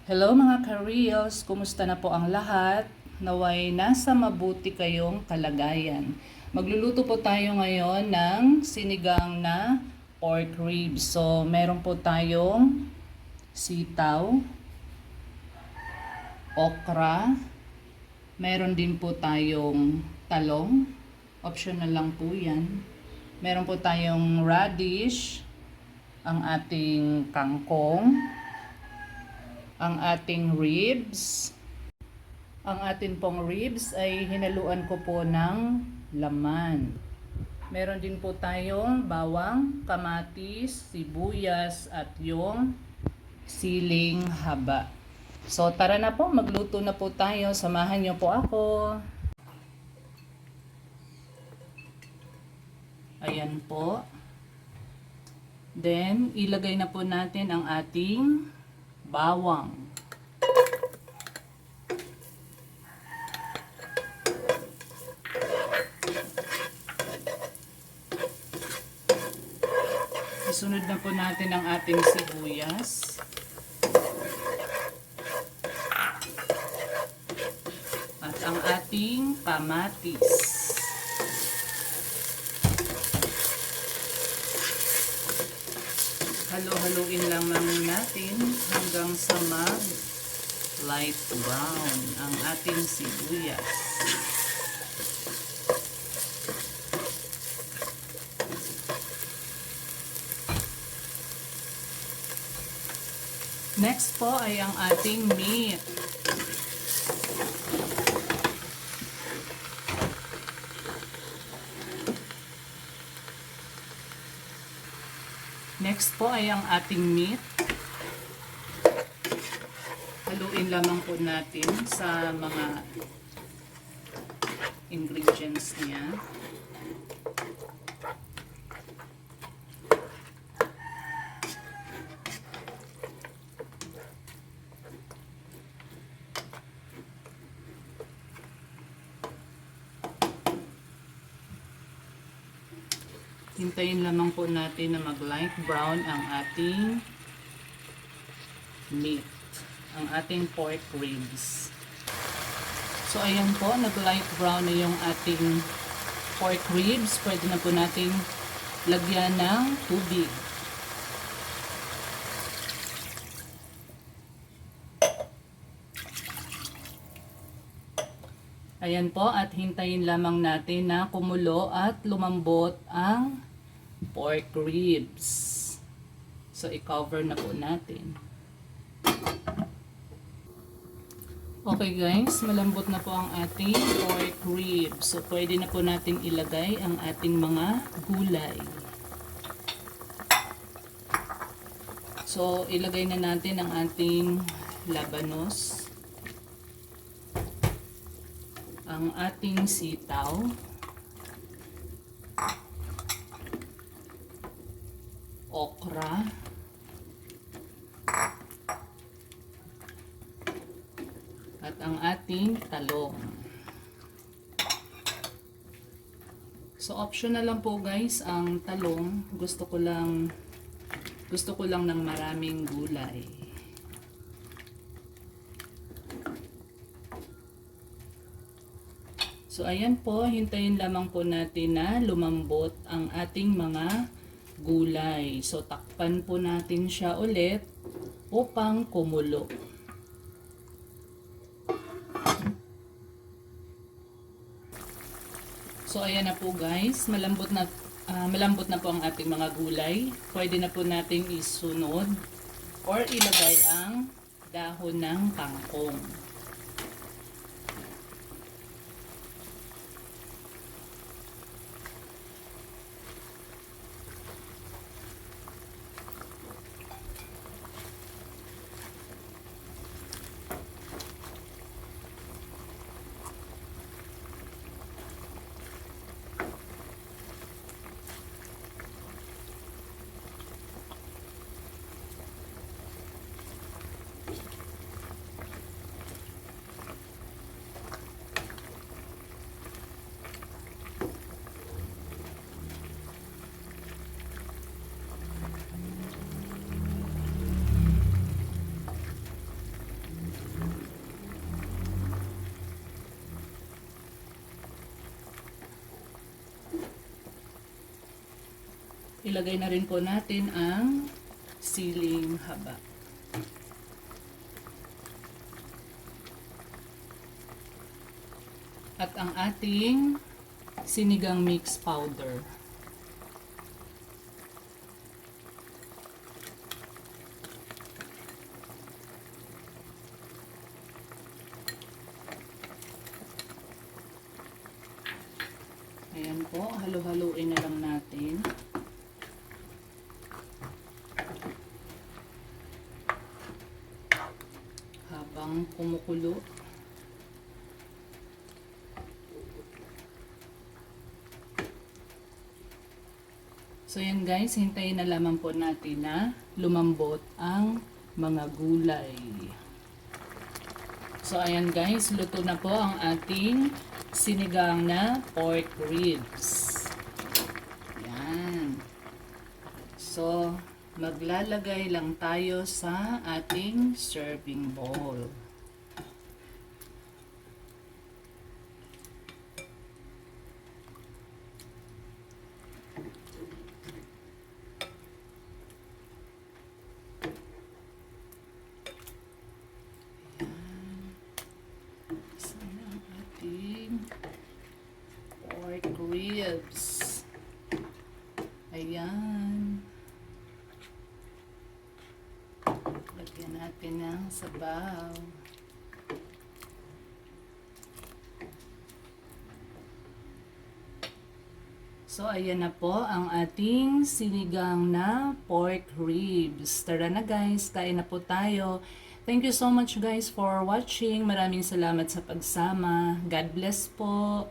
Hello mga ka-reels, kumusta na po ang lahat? Naway nasa mabuti kayong kalagayan. Magluluto po tayo ngayon ng sinigang na pork ribs. So, meron po tayong sitaw, okra, meron din po tayong talong, optional lang po yan. Meron po tayong radish, ang ating kangkong, ang ating ribs. Ang atin pong ribs ay hinaluan ko po ng laman. Meron din po tayong bawang, kamatis, sibuyas at yung siling haba. So tara na po, magluto na po tayo. Samahan niyo po ako. Ayan po. Then ilagay na po natin ang ating bawang. Isunod na po natin ang ating sibuyas. At ang ating kamatis. Halo-haluin lang natin hanggang sa light brown ang ating sibuyas. Next po ay ang ating meat. Next po ay ang ating meat. Haluin lamang po natin sa mga ingredients niya. Hintayin lamang po natin na mag-light brown ang ating meat, ang ating pork ribs. So ayan po, nag-light brown na yung ating pork ribs. Pwede na po natin lagyan ng tubig. Ayan po, at hintayin lamang natin na kumulo at lumambot ang pork ribs. So, i-cover na po natin. Okay guys, malambot na po ang ating pork ribs. So, pwede na po natin ilagay ang ating mga gulay. So, ilagay na natin ang ating labanos, ang ating sitaw, okra, at ang ating talong. So optional lang po guys ang talong. Gusto ko lang ng maraming gulay. So ayan po, hintayin lamang po natin na lumambot ang ating mga gulay. So takpan po natin siya ulit upang kumulo. So ayan na po guys, malambot na po ang ating mga gulay. Pwede na po nating isunod or ilagay ang dahon ng kangkong. ilagay na rin po natin ang siling haba. At ang ating sinigang mix powder. Ayan po, halo-haluin na lang natin. Habang kumukulo. So yan guys, hintayin na lamang po natin na lumambot ang mga gulay. So ayan guys, luto na po ang ating sinigang na pork ribs. Yan. So maglalagay lang tayo sa ating serving bowl. Pork ribs. Ayan. Lagyan natin ng sabaw. So, ayan na po ang ating sinigang na pork ribs. Tara na guys, kain na po tayo. Thank you so much guys for watching. Maraming salamat sa pagsama. God bless po.